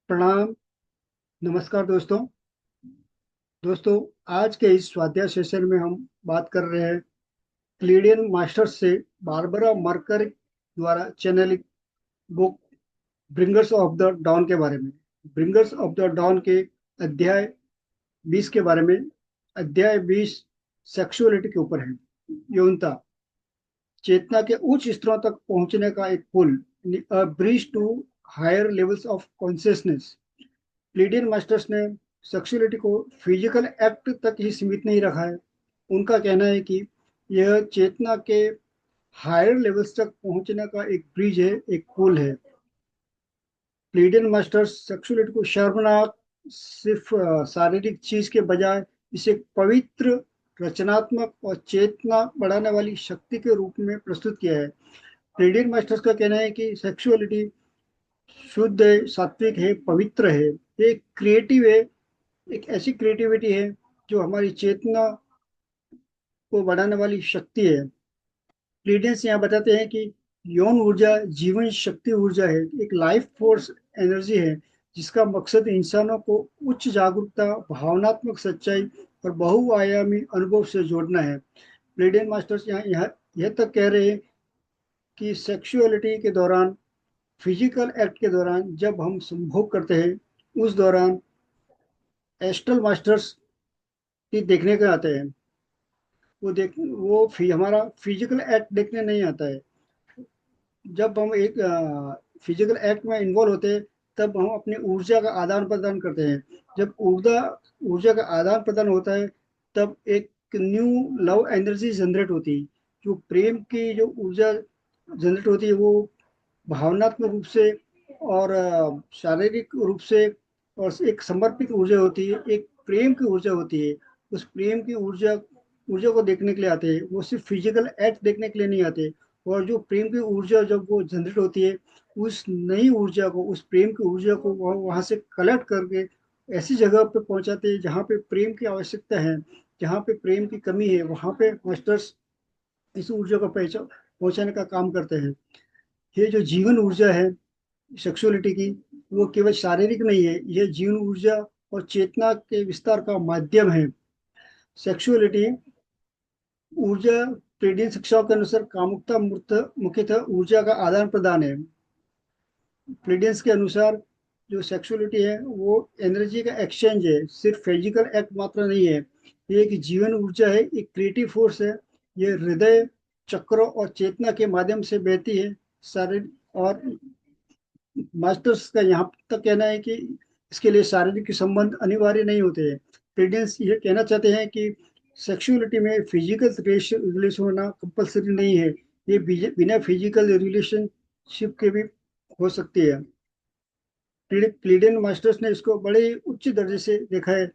प्रणाम। नमस्कार दोस्तों। आज के इस स्वाध्याय सेशन में हम बात कर रहे हैं क्लीडियन मास्टर्स से बारबरा मर्कर द्वारा channeling book bringers of the dawn के बारे में। ब्रिंगर्स ऑफ द डॉन के अध्याय 20 के बारे में। अध्याय 20 सेक्सुअलिटी के ऊपर है। यौनता चेतना के उच्च स्तरों तक पहुंचने का एक पुल, a bridge to higher levels of consciousness. Pleiadian masters ने सेक्सुअलिटी को फिजिकल एक्ट तक ही सीमित नहीं रखा है। उनका कहना है कि यह चेतना के हायर लेवल्स तक पहुंचने का एक ब्रिज है, एक पुल है। प्लीडियन मास्टर्स सेक्सुअलिटी को शर्मनाक, सिर्फ शारीरिक चीज के बजाय इसे पवित्र, रचनात्मक और चेतना बढ़ाने वाली शक्ति के रूप में प्रस्तुत किया है। प्लीडियन मास्टर्स का कहना है कि सेक्सुअलिटी शुद्ध है, सात्विक है, पवित्र है। ये क्रिएटिव है, एक ऐसी क्रिएटिविटी है जो हमारी चेतना को बढ़ाने वाली शक्ति है। प्लीडियंस यहाँ बताते हैं कि यौन ऊर्जा जीवन शक्ति ऊर्जा है, एक लाइफ फोर्स एनर्जी है जिसका मकसद इंसानों को उच्च जागरूकता, भावनात्मक सच्चाई और बहुआयामी अनुभव से जोड़ना है। प्लीडियन मास्टर्स यहाँ यहाँ यह तक कह रहे हैं कि सेक्सुअलिटी के दौरान, फिजिकल एक्ट के दौरान जब हम संभोग करते हैं, उस दौरान एस्ट्रल मास्टर्स की देखने के आते हैं। हमारा फिजिकल एक्ट देखने नहीं आता है। जब हम एक फिजिकल एक्ट में इन्वॉल्व होते हैं, तब हम अपनी ऊर्जा का आदान प्रदान करते हैं। जब ऊर्जा ऊर्जा का आदान प्रदान होता है, तब एक न्यू लव एनर्जी जनरेट होती है। जो प्रेम की जो ऊर्जा जनरेट होती है, वो भावनात्मक रूप से और शारीरिक रूप से, और एक समर्पित ऊर्जा होती है, एक प्रेम की ऊर्जा होती है। उस प्रेम की ऊर्जा ऊर्जा को देखने के लिए आते हैं, वो सिर्फ फिजिकल एक्ट देखने के लिए नहीं आते। और जो प्रेम की ऊर्जा जब वो जनरेट होती है, उस नई ऊर्जा को, उस प्रेम की ऊर्जा को वहां से कलेक्ट करके ऐसी जगह पे पहुंचाते हैं जहाँ पे प्रेम की आवश्यकता है, जहाँ पे प्रेम की कमी है, वहां पे मास्टर्स इस ऊर्जा को पहचान पहुंचाने का काम करते हैं। ये जो जीवन ऊर्जा है सेक्सुअलिटी की, वो केवल शारीरिक नहीं है, यह जीवन ऊर्जा और चेतना के विस्तार का माध्यम है। सेक्सुअलिटी ऊर्जा, प्रेडियन शिक्षाओं के अनुसार कामुकता मुख्यतः ऊर्जा का आदान प्रदान है। प्रेडियंस के अनुसार जो सेक्सुअलिटी है वो एनर्जी का एक्सचेंज है, सिर्फ फिजिकल एक्ट मात्र नहीं है। ये एक जीवन ऊर्जा है, एक क्रिएटिव फोर्स है। ये हृदय चक्रों और चेतना के माध्यम से बहती है। शारीर और मास्टर्स का यहाँ तक कहना है कि इसके लिए शारीरिक संबंध अनिवार्य नहीं होते हैं। पेडेंट्स ये कहना चाहते हैं कि सेक्सुअलिटी में फिजिकल रिलेशन होना कंपलसरी नहीं है। ये बिना फिजिकल रिलेशनशिप के भी हो सकती है। प्लीडियन मास्टर्स ने इसको बड़े उच्च दर्जे से देखा है।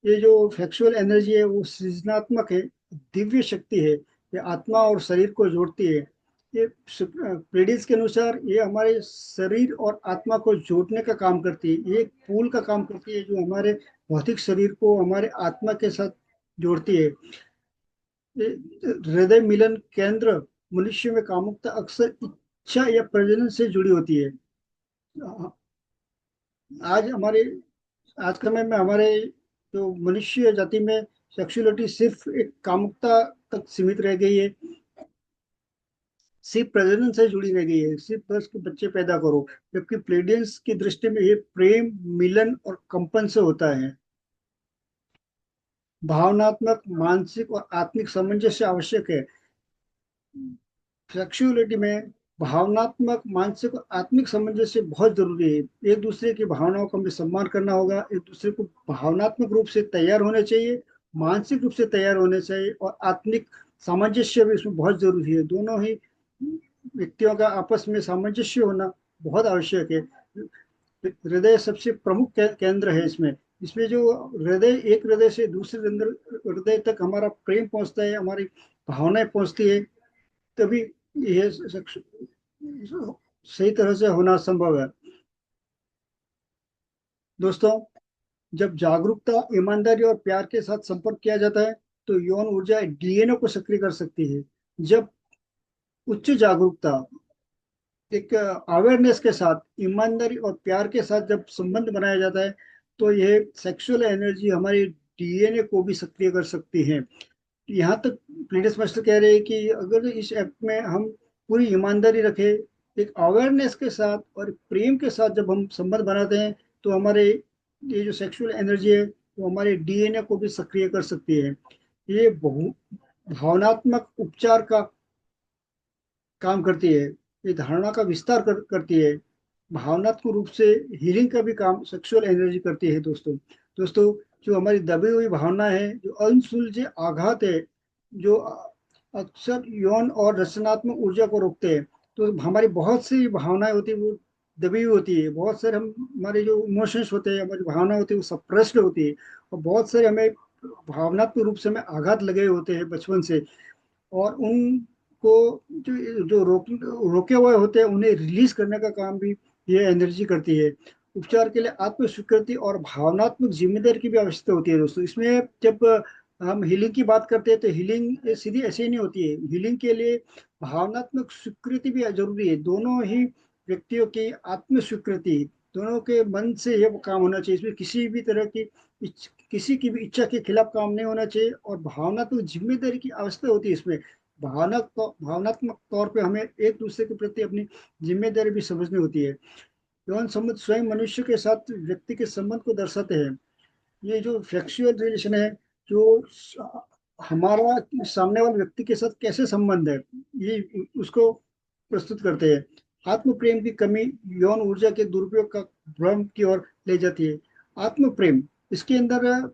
ये जो सेक्सुअल एनर्जी है वो सृजनात्मक है, दिव्य शक्ति है। ये आत्मा और शरीर को जोड़ती है। ये प्रेडिस के अनुसार ये हमारे शरीर और आत्मा को जोड़ने का काम करती है। ये एक पुल का काम करती है जो हमारे भौतिक शरीर को हमारे आत्मा के साथ जोड़ती है। ये हृदय मिलन केंद्र, मनुष्य में कामुकता अक्सर इच्छा या प्रजनन से जुड़ी होती है। आज हमारे आज के समय में हमारे जो मनुष्य जाति में सेक्सुअलिटी सिर्फ एक कामुकता तक सीमित रह गई है, सिर्फ प्रजनन से जुड़ी रह गई है, सिर्फ बस के बच्चे पैदा करो। जबकि प्लेडियंस की दृष्टि में ये प्रेम, मिलन और कंपन से होता है। भावनात्मक, मानसिक और आत्मिक सामंजस्य आवश्यक है। सेक्सुअलिटी में भावनात्मक, मानसिक और आत्मिक सामंजस्य बहुत जरूरी है। एक दूसरे की भावनाओं का हमें सम्मान करना होगा। एक दूसरे को भावनात्मक रूप से तैयार होने चाहिए, मानसिक रूप से तैयार होने चाहिए, और आत्मिक सामंजस्य भी इसमें बहुत जरूरी है। दोनों ही व्यक्तियों का आपस में सामंजस्य होना बहुत आवश्यक है। हृदय सबसे प्रमुख केंद्र है इसमें। इसमें जो हृदय, एक हृदय से दूसरे हृदय तक हमारा प्रेम पहुंचता है, हमारी भावनाएं पहुंचती है, तभी यह सही तरह से होना संभव है। दोस्तों, जब जागरूकता, ईमानदारी और प्यार के साथ संपर्क किया जाता है, तो यौन ऊर्जा डीएनए को सक्रिय कर सकती है। जब उच्च जागरूकता एक अवेयरनेस के साथ, ईमानदारी और प्यार के साथ जब संबंध बनाया जाता है, तो ये सेक्सुअल एनर्जी हमारी डीएनए को भी सक्रिय कर सकती है। यहाँ तक प्लीडस मास्टर कह रहे हैं कि अगर इस एक्ट में हम पूरी ईमानदारी रखें, एक अवेयरनेस के साथ और प्रेम के साथ जब हम संबंध बनाते हैं, तो हमारे ये जो सेक्सुअल एनर्जी है वो हमारे डीएनए को भी सक्रिय कर सकती है। ये बहु भावनात्मक उपचार का काम करती है, ये धारणा का विस्तार करती है, भावनात्मक रूप से हीलिंग का भी काम सेक्सुअल एनर्जी करती है। दोस्तों, जो हमारी दबी हुई भावना है, जो अनसुलझे आघात है, जो अक्सर यौन और रचनात्मक ऊर्जा को रोकते हैं। तो हमारी बहुत सी भावनाएं होती है, वो दबी हुई होती है। बहुत सारे हम हमारे जो इमोशंस होते हैं, हमारी भावना होती है, वो सप्रेस्ड होती है। और बहुत सारे हमें भावनात्मक रूप से हमें आघात लगे होते हैं बचपन से, और उनको जो रोके हुए होते हैं, उन्हें रिलीज करने का काम भी ये एनर्जी करती है। उपचार के लिए आत्म स्वीकृति और भावनात्मक जिम्मेदारी की भी आवश्यकता होती है। दोस्तों, इसमें जब हम हीलिंग की बात करते हैं, तो हीलिंग सीधी ऐसे ही नहीं होती है। हीलिंग के लिए भावनात्मक स्वीकृति भी जरूरी है। दोनों ही व्यक्तियों की आत्म स्वीकृति, दोनों के मन से ये काम होना चाहिए। इसमें किसी भी तरह की किसी की भी इच्छा के खिलाफ काम नहीं होना चाहिए, और भावनात्मक जिम्मेदारी की आवश्यकता होती है इसमें। भावनात्मक तौर पे हमें एक दूसरे के प्रति अपनी जिम्मेदारी भी समझनी होती है। यौन संबंध स्वयं मनुष्य के साथ व्यक्ति के संबंध को दर्शाते हैं। ये जो सेक्सुअल रिलेशन है, जो हमारा सामने वाले व्यक्ति के साथ कैसे संबंध है, ये उसको प्रस्तुत करते हैं। आत्म प्रेम की कमी यौन ऊर्जा के दुरुपयोग का भ्रम की ओर ले जाती है। आत्म प्रेम, इसके अंदर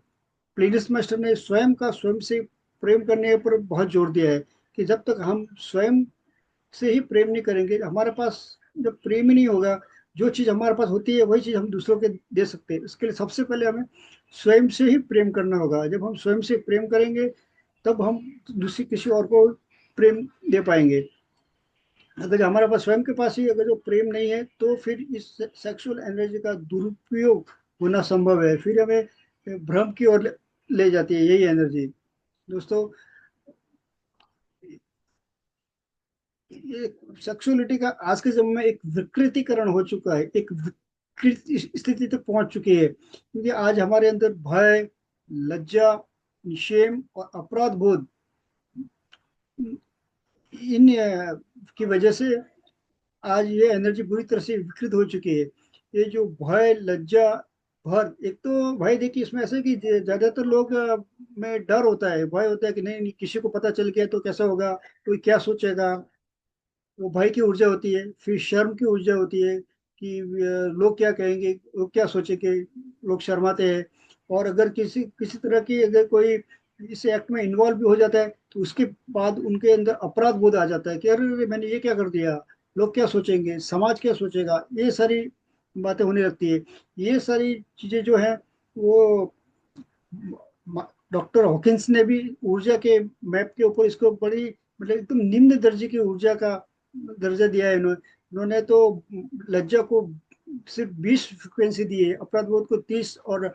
प्लीडिस मास्टर ने स्वयं का स्वयं से प्रेम करने पर बहुत जोर दिया है, कि जब तक हम स्वयं से ही प्रेम नहीं करेंगे, हमारे पास जब प्रेम ही नहीं होगा, जो चीज हमारे पास होती है वही चीज हम दूसरों के दे सकते हैं। इसके लिए सबसे पहले हमें स्वयं से ही प्रेम करना होगा। जब हम स्वयं से प्रेम करेंगे, तब हम दूसरी किसी और को प्रेम दे पाएंगे। अगर हमारे पास स्वयं के पास ही अगर जो प्रेम नहीं है, तो फिर इस सेक्सुअल एनर्जी का दुरुपयोग होना संभव है। फिर हमें भ्रम की ओर ले जाती है यही एनर्जी। दोस्तों, ये सेक्सुअलिटी का आज के समय में एक विकृतीकरण हो चुका है, एक विकृत स्थिति तक पहुंच चुकी है, क्योंकि आज हमारे अंदर भय, लज्जा, शेम और अपराध बोध, इन की वजह से आज ये एनर्जी बुरी तरह से विकृत हो चुकी है। ये जो भय, लज्जा, भर, एक तो भय देखिए इसमें ऐसा है कि ज्यादातर लोग में डर होता है, भय होता है कि नहीं नहीं, किसी को पता चल गया तो कैसा होगा, कोई क्या सोचेगा। वो भय की ऊर्जा होती है। फिर शर्म की ऊर्जा होती है कि लोग क्या कहेंगे, लोग क्या सोचेंगे, लोग शर्माते हैं। और अगर किसी किसी तरह की अगर कोई इस एक्ट में इन्वॉल्व भी हो जाता है, तो उसके बाद उनके अंदर अपराध बोध आ जाता है कि अरे अरे, मैंने ये क्या कर दिया, लोग क्या सोचेंगे, समाज क्या सोचेगा, ये सारी बातें होने लगती है। ये सारी चीजें जो है वो डॉक्टर हॉकिंस ने भी ऊर्जा के मैप के ऊपर इसको बड़ी, मतलब एकदम निम्न दर्जे की ऊर्जा का दर्जा दिया है इन्होंने तो लज्जा को सिर्फ 20 फ्रिक्वेंसी दी है, अपराध बोध को 30, और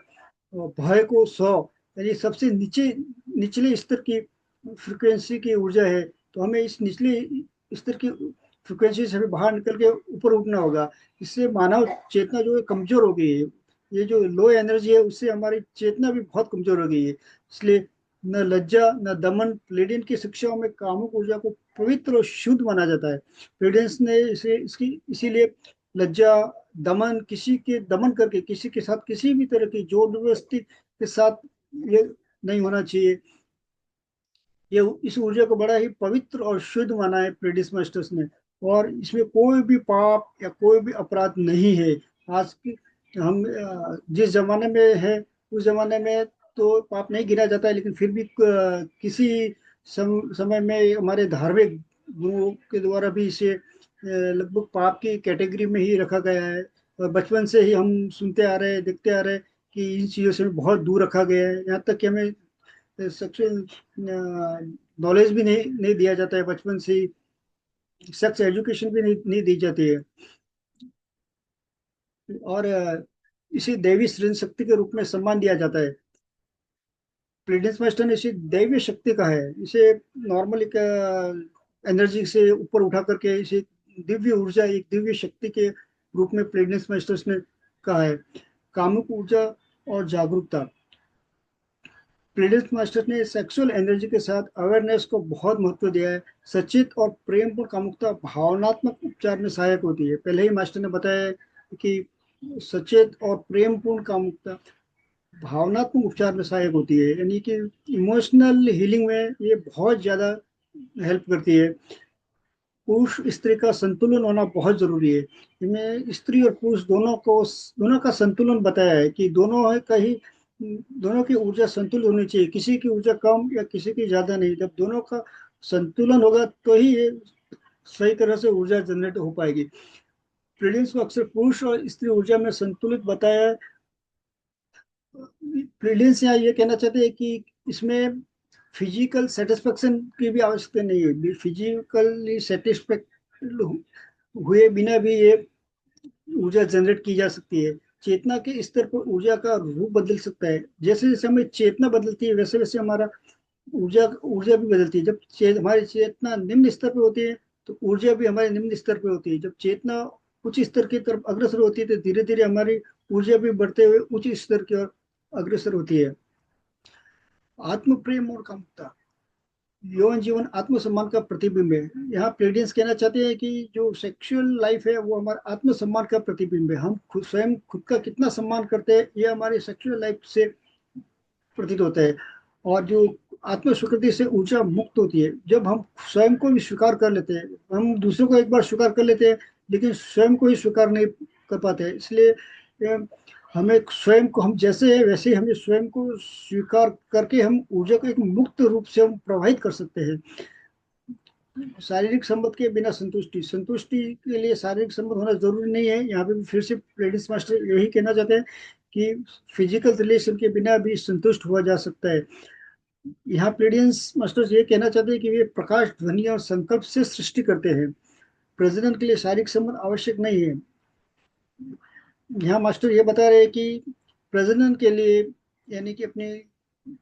भय को 100। यानी सबसे निचले स्तर की फ्रिक्वेंसी की ऊर्जा है। तो हमें इस निचले स्तर की फ्रिक्वेंसी से हमें बाहर निकल के ऊपर उठना होगा। इससे मानव चेतना जो है कमजोर हो गई है। ये जो लो एनर्जी है, उससे हमारी चेतना भी बहुत कमजोर हो गई है। इसलिए न लज्जा न दमन, प्लेडियन की शिक्षाओं में कामुक ऊर्जा को पवित्र और शुद्ध माना जाता है। प्लेडियंस ने इसे इसकी इसीलिए लज्जा, दमन, किसी के दमन करके किसी के साथ किसी भी तरह की जोर जबरदस्ती के साथ ये नहीं होना चाहिए। ये इस ऊर्जा को बड़ा ही पवित्र और शुद्ध माना है प्रेडिस मास्टर्स ने। और इसमें कोई भी पाप या कोई भी अपराध नहीं है। आज की हम जिस जमाने में है, उस जमाने में तो पाप नहीं गिना जाता है, लेकिन फिर भी किसी समय में हमारे धार्मिक गुरुओं के द्वारा भी इसे लगभग पाप की कैटेगरी में ही रखा गया है। और बचपन से ही हम सुनते आ रहे हैं, देखते आ रहे हैं कि इन चीज़ों से बहुत दूर रखा गया है। यहाँ तक कि हमें सेक्सुअल नॉलेज भी नहीं दिया जाता है बचपन से ही। सेक्स एजुकेशन भी नहीं दी जाती है। और इसे दैवी सृजन शक्ति के रूप में सम्मान दिया जाता है। प्रीडेंस मास्टर ने इसे दैवी शक्ति का है। इसे नॉर्मल एक एनर्जी से ऊपर उठा करके इसे दिव्य ऊर्जा, एक दिव्य शक्ति के रूप में प्लेडेंस मास्टर्स ने कहा है। कामुक ऊर्जा और जागरूकता, प्लेडेंस मास्टर्स ने सेक्सुअल एनर्जी के साथ अवेयरनेस को बहुत महत्व दिया है। सचेत और प्रेमपूर्ण कामुकता भावनात्मक उपचार में सहायक होती है। पहले ही मास्टर ने बताया है कि सचेत और प्रेमपूर्ण कामुकता भावनात्मक उपचार में सहायक होती है, यानी कि इमोशनल हीलिंग में ये बहुत ज्यादा हेल्प करती है। पुरुष स्त्री का संतुलन होना बहुत जरूरी है। इनमें स्त्री और पुरुष दोनों का संतुलन बताया है कि दोनों है कहीं, दोनों की ऊर्जा संतुलित होनी चाहिए, किसी की ऊर्जा कम या किसी की ज्यादा नहीं। जब दोनों का संतुलन होगा तो ही ये सही तरह से ऊर्जा जनरेट हो पाएगी। प्रेडिक्स को अक्सर पुरुष और स्त्री ऊर्जा में संतुलित बताया है। प्रेडिक्स यहाँ ये कहना चाहते हैं कि इसमें फिजिकल सेटिस्फेक्शन की भी आवश्यकता नहीं है। फिजिकली सेटिस्फेक्ट हुए बिना भी ये ऊर्जा जनरेट की जा सकती है। चेतना के स्तर पर ऊर्जा का रूप बदल सकता है। जैसे जैसे हमें चेतना बदलती है वैसे वैसे हमारा ऊर्जा ऊर्जा भी बदलती है। जब हमारी चेतना निम्न स्तर पर होती है तो ऊर्जा भी हमारे निम्न स्तर पर होती है। जब चेतना उच्च स्तर की तरफ अग्रसर होती है तो धीरे धीरे हमारी ऊर्जा भी बढ़ते हुए उच्च स्तर की ओर अग्रसर होती है। आत्म प्रेम और कामुकता, यौन जीवन आत्मसम्मान का प्रतिबिंब है। यहाँ प्लेडियंस कहना चाहते हैं कि जो सेक्सुअल लाइफ है वो हमारा आत्मसम्मान का प्रतिबिंब है। हम खुद स्वयं खुद का कितना सम्मान करते हैं ये हमारी सेक्सुअल लाइफ से प्रतीत होता है। और जो आत्म स्वीकृति से ऊर्जा मुक्त होती है, जब हम स्वयं को भी स्वीकार कर लेते हैं। हम दूसरों को एक बार स्वीकार कर लेते हैं लेकिन स्वयं को ही स्वीकार नहीं कर पाते हैं। इसलिए हमें स्वयं को, हम जैसे है वैसे ही हमें स्वयं को स्वीकार करके हम ऊर्जा को एक मुक्त रूप से हम प्रवाहित कर सकते हैं। शारीरिक संबंध के बिना संतुष्टि, संतुष्टि के लिए शारीरिक संबंध होना जरूरी नहीं है। यहाँ पे फिर से लेडीज मास्टर यही कहना चाहते हैं कि फिजिकल रिलेशन के बिना भी संतुष्ट हुआ जा सकता है। यहाँ प्लेडियंस मास्टर्स ये कहना चाहते हैं कि वे प्रकाश, ध्वनि और संकल्प से सृष्टि करते हैं। प्रजनन के लिए शारीरिक संबंध आवश्यक नहीं है। यहाँ मास्टर ये बता रहे हैं कि प्रजनन के लिए, यानी कि अपनी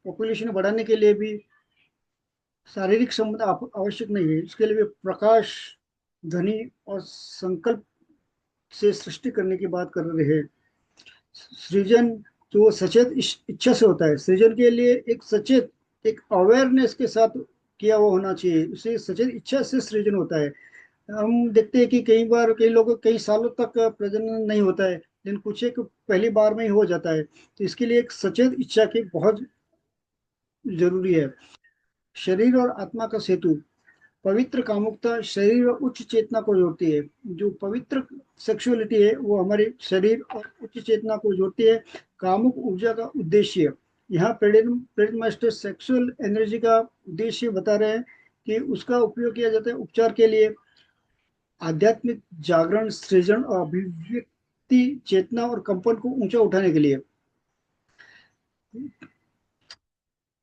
पॉपुलेशन बढ़ाने के लिए भी शारीरिक संबंध आवश्यक नहीं है। इसके लिए भी प्रकाश, ध्वनि और संकल्प से सृष्टि करने की बात कर रहे हैं। सृजन जो सचेत इच्छा से होता है, सृजन के लिए एक सचेत, एक अवेयरनेस के साथ किया हुआ होना चाहिए। उसे सचेत इच्छा से सृजन होता है। हम देखते हैं कि कई बार कई लोगों कई सालों तक प्रजनन नहीं होता है लेकिन कुछ एक पहली बार में ही हो जाता है। तो इसके लिए एक सचेत इच्छा की बहुत जरूरी है। शरीर और आत्मा का सेतु, पवित्र कामुकता शरीर और उच्च चेतना को जोड़ती है। जो पवित्र सेक्सुअलिटी है वो हमारे शरीर और उच्च चेतना को जोड़ती है। कामुक ऊर्जा का उद्देश्य, यहाँ प्रेडिट मास्टर सेक्सुअल एनर्जी का उद्देश्य बता रहे हैं कि उसका उपयोग किया जाता है उपचार के लिए, आध्यात्मिक जागरण, सृजन और अभिव्यक्ति, चेतना और कंपन को ऊंचा उठाने के लिए।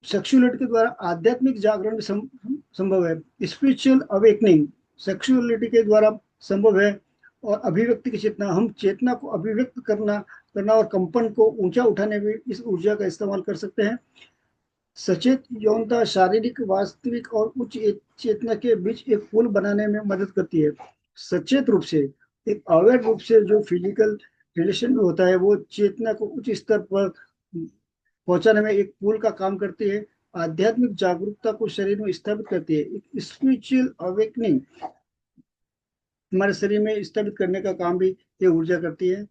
सेक्सुअलिटी के द्वारा आध्यात्मिक जागरण संभव है। स्पिरिचुअल अवेकनिंग सेक्सुअलिटी के द्वारा संभव है। और अभिव्यक्ति की चेतना, हम चेतना को अभिव्यक्त करना करना और कंपन को ऊंचा उठाने में इस ऊर्जा का इस्तेमाल कर सकते हैं। सचेत यौनता शारीरिक, वास्तविक और उच्च चेतना के बीच एक पुल बनाने में मदद करती है। सचेत रूप से, एक अवेयर रूप से जो फिजिकल रिलेशन में होता है वो चेतना को उच्च स्तर पर पहुंचाने में एक पुल का काम करती है। आध्यात्मिक जागरूकता को शरीर में स्थापित करती है। एक स्पिरिचुअल अवेकनिंग हमारे शरीर में स्थापित करने का काम भी ये ऊर्जा करती है।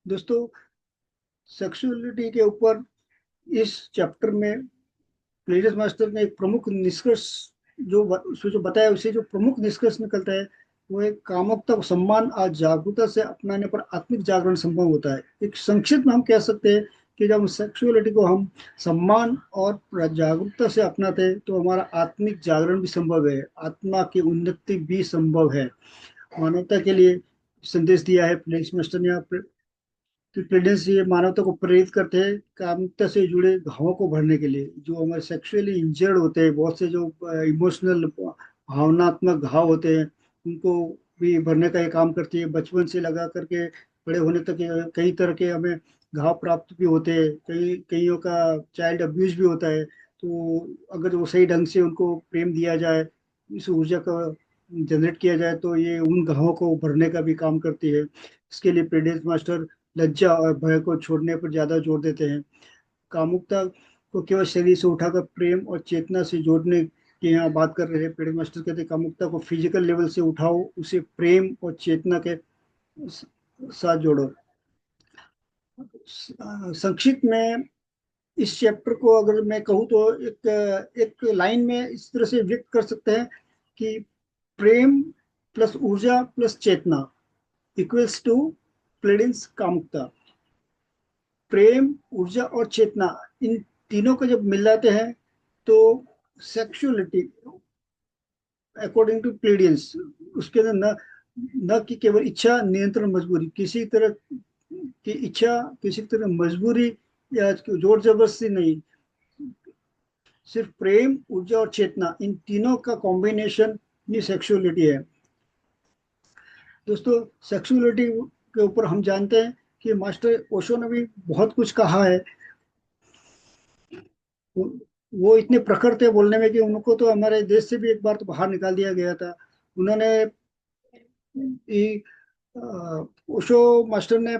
दोस्तों, सेक्सुअलिटी के ऊपर इस चैप्टर में प्लेलिस्ट मास्टर ने एक प्रमुख निष्कर्ष जो बताया, उसे जो प्रमुख निष्कर्ष निकलता है वो एक कामुकता को सम्मान और जागरूकता से अपनाने पर आत्मिक जागरण संभव होता है। एक संक्षिप्त में हम कह सकते हैं कि जब सेक्सुअलिटी को हम सम्मान और जागरूकता से अपनाते हैं तो हमारा आत्मिक जागरण भी संभव है, आत्मा की उन्नति भी संभव है। मानवता के लिए संदेश दिया है प्लेलिस्ट मास्टर ने। तो प्रेगनेंसी ये मानवता को प्रेरित करते हैं कामुकता से जुड़े घावों को भरने के लिए। जो हमारे सेक्सुअली इंजर्ड होते हैं, बहुत से जो इमोशनल भावनात्मक घाव होते हैं उनको भी भरने का ये काम करती है। बचपन से लगा करके बड़े होने तक कई तरह के हमें घाव प्राप्त भी होते हैं। कईयों का चाइल्ड अब्यूज भी होता है। तो अगर वो सही ढंग से उनको प्रेम दिया जाए, इस ऊर्जा का जनरेट किया जाए तो ये उन घावों को भरने का भी काम करती है। इसके लिए पेडिस मास्टर लज्जा और भय को छोड़ने पर ज्यादा जोर देते हैं। कामुकता को केवल शरीर से उठाकर प्रेम और चेतना से जोड़ने की यहाँ बात कर रहे हैं। पेडिस मास्टर कहते हैं कामुकता को फिजिकल लेवल से उठाओ, उसे प्रेम और चेतना के साथ जोड़ो। संक्षिप्त में इस चैप्टर को अगर मैं कहूँ तो एक एक लाइन में इस तरह से व्यक्त कर सकते हैं कि प्रेम प्लस ऊर्जा प्लस चेतना इक्वल्स टू प्लेडिंस कामुकता। प्रेम, ऊर्जा और चेतना, इन तीनों को जब मिल जाते हैं तो सेक्सुअलिटी अकॉर्डिंग टू प्लेडियंस, उसके अंदर न न कि केवल इच्छा, नियंत्रण, मजबूरी, किसी तरह की इच्छा, किसी तरह मजबूरी या जोर जबरदस्ती नहीं, सिर्फ प्रेम, ऊर्जा और चेतना, इन तीनों का कॉम्बिनेशन ही सेक्सुअलिटी है। दोस्तों, सेक्सुअलिटी के ऊपर हम जानते हैं कि मास्टर ओशो ने भी बहुत कुछ कहा है। वो वो इतने प्रखर थे बोलने में कि उनको तो हमारे देश से भी एक बार तो बाहर निकाल दिया गया था। उन्होंने ओशो मास्टर ने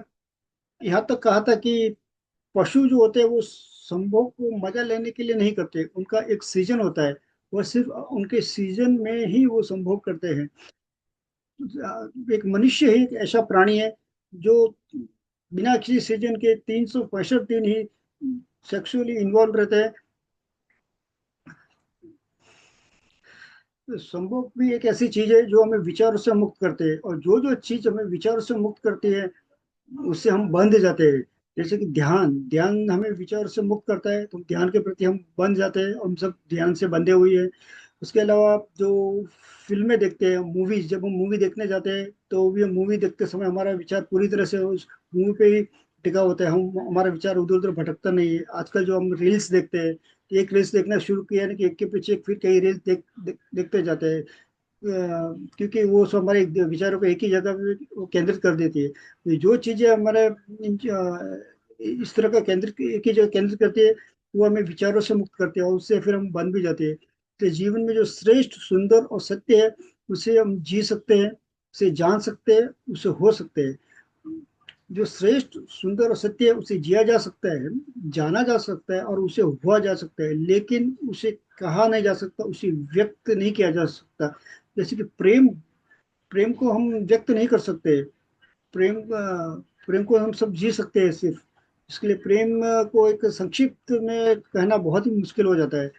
यहाँ तक कहा था कि पशु जो होते हैं वो संभोग को मजा लेने के लिए नहीं करते, उनका एक सीजन होता है, वह सिर्फ उनके सीजन में ही वो संभोग करते हैं। एक मनुष्य ही एक ऐसा प्राणी है जो बिना किसी सीजन के 365 दिन ही सेक्सुअली इन्वॉल्व रहते हैं। तो संभोग भी एक ऐसी चीज है जो हमें विचारों से मुक्त करते हैं, और जो जो चीज हमें विचारों से मुक्त करती है उससे हम बंध जाते हैं। जैसे कि ध्यान ध्यान हमें विचार से मुक्त करता है, तो ध्यान के प्रति हम बंध जाते हैं, हम सब ध्यान से बंधे हुए हैं। उसके अलावा जो फिल्में देखते हैं, मूवीज, जब हम मूवी देखने जाते हैं तो भी हम मूवी देखते समय हमारा विचार पूरी तरह से उस मूवी पे ही टिका होता है, हम हमारा विचार उधर उधर भटकता नहीं है। आजकल जो हम रील्स देखते हैं, एक रील्स देखना शुरू किया है कि एक के पीछे एक फिर कई रील्स देखते जाते हैं। क्योंकि वो सब हमारे विचारों को एक ही जगह पे वो केंद्रित कर देती है। तो जो चीजें हमारे इस तरह का केंद्रित एक ही जगह केंद्रित करती है, वो हमें विचारों से मुक्त करती है और उससे फिर हम बन भी जाते हैं। तो जीवन में जो श्रेष्ठ, सुंदर और सत्य है उसे हम जी सकते हैं, उसे जान सकते हैं, उसे हो सकते हैं। जो श्रेष्ठ, सुंदर और सत्य है उसे जिया जा सकता है, जाना जा सकता है और उसे हुआ जा सकता है, लेकिन उसे कहा नहीं जा सकता, उसे व्यक्त नहीं किया जा सकता। जैसे कि प्रेम, प्रेम को हम व्यक्त नहीं कर सकते। प्रेम को हम सब जी सकते हैं सिर्फ। इसके लिए प्रेम को एक संक्षिप्त में कहना बहुत ही मुश्किल हो जाता है।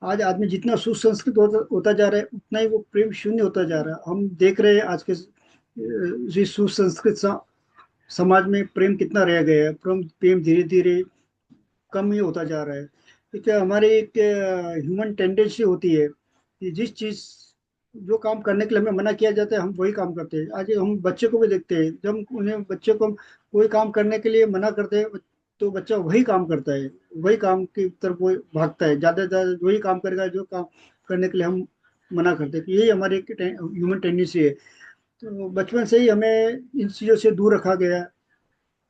आज आदमी जितना सुसंस्कृत होता जा रहा है उतना ही वो प्रेम शून्य होता जा रहा है। हम देख रहे हैं आज के इस सुसंस्कृत समाज में प्रेम कितना रह गया है। प्रेम प्रेम धीरे धीरे कम ही होता जा रहा है। क्योंकि हमारी एक ह्यूमन टेंडेंसी होती है कि जिस चीज, जो काम करने के लिए हमें मना किया जाता है हम वही काम करते हैं। आज हम बच्चे को भी देखते हैं, जब उन्हें बच्चे को हम कोई काम करने के लिए मना करते हैं तो बच्चा वही काम करता है, वही काम की तरफ वो भागता है, ज्यादा से ज्यादा वही काम करेगा जो काम करने के लिए हम मना करते हैं। तो यही हमारी ह्यूमन टेंडेंसी है। तो बचपन से ही हमें इन चीज़ों से दूर रखा गया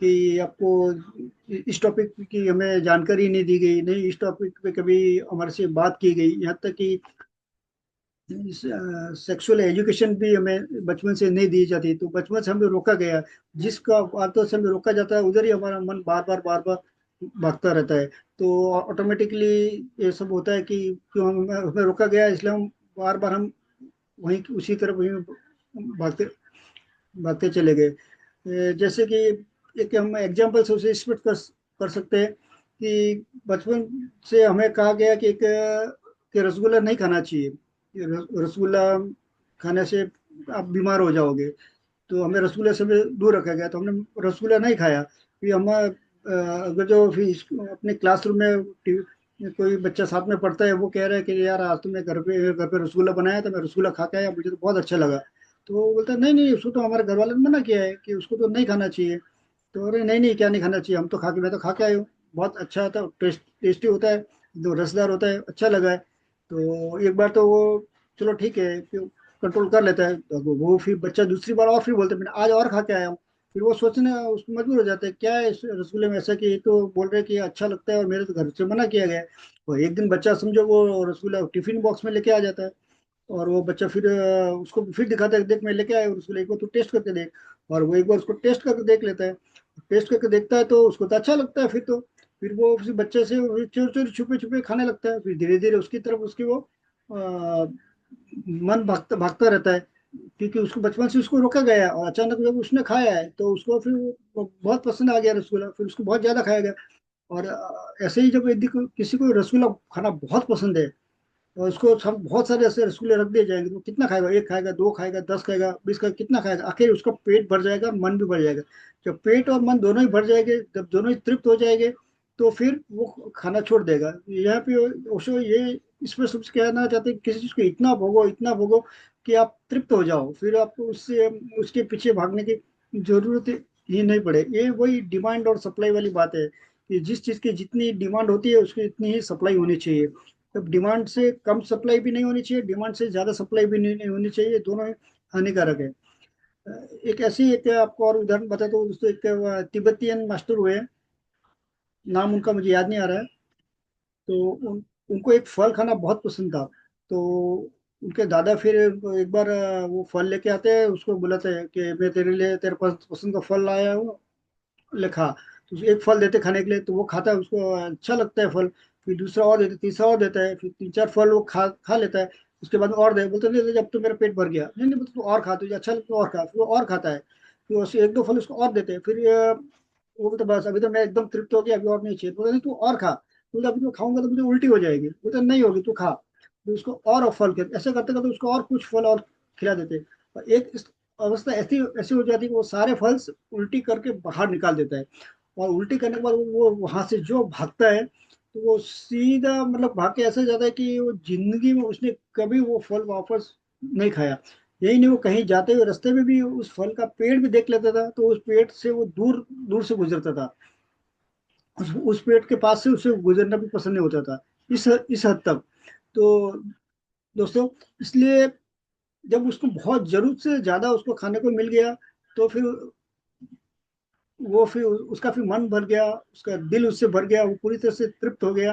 कि आपको इस टॉपिक की हमें जानकारी नहीं दी गई, नहीं इस टॉपिक पे कभी हमारे से बात की गई। यहाँ तक कि सेक्सुअल एजुकेशन भी हमें बचपन से नहीं दी जाती, तो बचपन से हमें रोका गया। जिसका बातों से हमें रोका जाता है उधर ही हमारा मन बार बार भागता रहता है। तो ऑटोमेटिकली ये सब होता है कि क्यों हमें रोका गया, इसलिए हम बार बार हम वहीं उसी तरफ वहीं भागते भागते चले गए। जैसे कि एक हम एग्जाम्पल से उसे स्पष्ट कर सकते हैं कि बचपन से हमें कहा गया कि कि रसगुल्ला नहीं खाना चाहिए, कि रसगुल्ला खाने से आप बीमार हो जाओगे। तो हमें रसगुल्ला से भी दूर रखा गया, तो हमने रसगुल्ला नहीं खाया। फिर हम अगर जो फिर अपने क्लासरूम में कोई बच्चा साथ में पढ़ता है वो कह रहा है कि यार आज तो मैं घर पे रसगुल्ला बनाया था, मैं रसगुल्ला खा के आया, मुझे तो बहुत अच्छा लगा। तो वो बोलता है नहीं नहीं, उसको तो हमारे घर वाले ने मना किया है कि उसको तो नहीं खाना चाहिए। तो अरे नहीं नहीं, क्या नहीं खाना चाहिए, हम तो खा के मैं तो खा के आया हूँ, बहुत अच्छा था, टेस्टी होता है, जो रसदार होता है, अच्छा लगा है। तो एक बार तो वो चलो ठीक है, कंट्रोल कर लेता है। तो वो फिर बच्चा दूसरी बार और फिर बोलते हैं मैंने आज और खा के आया हूँ। फिर वो सोचने उसको मजबूर हो जाते हैं क्या है इस रसगुल्ले में ऐसा कि ये तो बोल रहे हैं कि अच्छा लगता है और मेरे तो घर से मना किया गया है। तो एक दिन बच्चा समझो वो रसगुल्ला टिफिन बॉक्स में लेके आ जाता है। और वो बच्चा फिर उसको फिर दिखाता है, देख मैं लेके आया, और उसको एक बार तू टेस्ट करके देख। और वो एक बार उसको टेस्ट करके देख लेता है। टेस्ट करके देखता है तो उसको तो अच्छा लगता है, फिर तो फिर वो उसी बच्चे से चोरी चोरी छुपे छुपे खाने लगता है। फिर धीरे धीरे उसकी तरफ उसकी वो मन भागता भागता रहता है, क्योंकि उसको बचपन से उसको रोका गया है। और अचानक जब उसने खाया है तो उसको फिर वो बहुत पसंद आ गया रसगुल्ला, फिर उसको बहुत ज्यादा खाया गया। और ऐसे ही जब यदि किसी को रसगुल्ला खाना बहुत पसंद है, और उसको सब बहुत सारे ऐसे रसगुल्ले रख दिए जाएंगे, तो कितना खाएगा? एक खाएगा, दो खाएगा, 10 खाएगा, 20 खाएगा, कितना खाएगा? आखिर उसका पेट भर जाएगा, मन भी भर जाएगा। जब पेट और मन दोनों ही भर जाएंगे, जब दोनों ही तृप्त हो जाएंगे, तो फिर वो खाना छोड़ देगा। यहाँ पे ओशो ये स्पष्ट रूप से कहना चाहते हैं कि किसी चीज को इतना भोगो कि आप तृप्त हो जाओ, फिर आपको उससे उसके पीछे भागने की जरूरत ही नहीं पड़े। ये वही डिमांड और सप्लाई वाली बात है, कि जिस चीज की जितनी डिमांड होती है उसकी इतनी ही सप्लाई होनी चाहिए। तब डिमांड से कम सप्लाई भी नहीं होनी चाहिए, डिमांड से ज्यादा सप्लाई भी नहीं होनी चाहिए, दोनों ही हानिकारक है। एक ऐसी एक आपको और उदाहरण बताता हूँ दोस्तों। एक तिब्बतियन मास्टर हुए, नाम उनका मुझे याद नहीं आ रहा है। तो उनको एक फल खाना बहुत पसंद था। तो उनके दादा फिर एक बार वो फल लेके आते हैं, उसको बुलाते हैं कि मैं तेरे लिए तेरे पास पसंद का फल लाया हूँ, ले खा। तो उसे एक फल देते खाने के लिए, तो वो खाता है, उसको अच्छा लगता है फल। फिर दूसरा और देते, तीसरा और देता है, फिर तीन चार फल वो खा खा लेता है। उसके बाद में और दे, बोलते नहीं नहीं, जब तो मेरा पेट भर गया, नहीं नहीं बोलते, तू और खा, तुझे अच्छा लगता है और खा। फिर वो और खाता है, फिर उसे एक दो फल उसको और देते हैं। फिर वो बोलता बस अभी तो मैं एकदम तृप्त हो गया, अभी और नहीं चाहिए। बोलते नहीं, तू और खा, बोलते अभी मैं खाऊंगा तो मुझे उल्टी हो जाएगी। बोलते नहीं होगी, तू खा। फिर उसको और फल के ऐसे करते करते उसको और कुछ फल और खिला देते। और एक अवस्था ऐसी ऐसी हो जाती है कि वो सारे फल उल्टी करके बाहर निकाल देता है। और उल्टी करने के बाद वो वहां से जो भागता है, तो वो सीधा मतलब भाग के ऐसे जाता है कि वो जिंदगी में उसने कभी वो फल वापस नहीं खाया। यही नहीं, वो कहीं जाते हुए रास्ते में भी उस फल का पेड़ भी देख लेता था, तो उस पेड़ से वो दूर दूर से गुजरता था। उस पेड़ के पास से उसे गुजरना भी पसंद नहीं होता था, इस हद तक। तो दोस्तों, इसलिए जब उसको बहुत जरूरत से ज्यादा उसको खाने को मिल गया, तो फिर वो फिर उसका फिर मन भर गया, उसका दिल उससे भर गया, वो पूरी तरह से तृप्त हो गया।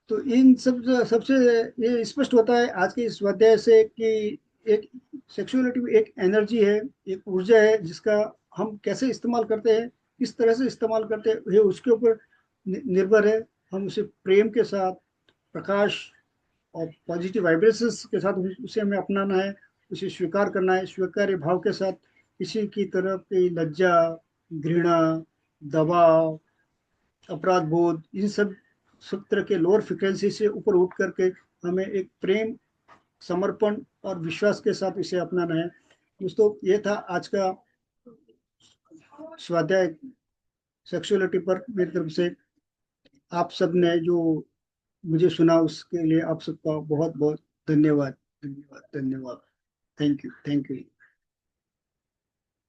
तो इन सब सबसे ये स्पष्ट होता है आज के इस स्वाध्याय से कि एक सेक्सुअलिटी एक एनर्जी है, एक ऊर्जा है, जिसका हम कैसे इस्तेमाल करते हैं, किस तरह से इस्तेमाल करते हैं, ये उसके ऊपर निर्भर है। हम उसे प्रेम के साथ, प्रकाश और पॉजिटिव वाइब्रेशंस के साथ उसे हमें अपनाना है, उसे स्वीकार करना है, स्वीकार्य भाव के साथ। किसी की तरफ की लज्जा, घृणा, दबाव, अपराध बोध, इन सब सब तरह के लोअर फ्रिक्वेंसी से ऊपर उठ करके हमें एक प्रेम, समर्पण और विश्वास के साथ इसे अपनाना है। दोस्तों, ये था आज का स्वाध्याय सेक्सुअलिटी पर मेरी तरफ से। आप सब ने जो मुझे सुना उसके लिए आप सबका बहुत बहुत धन्यवाद, धन्यवाद, धन्यवाद। Thank you, thank you.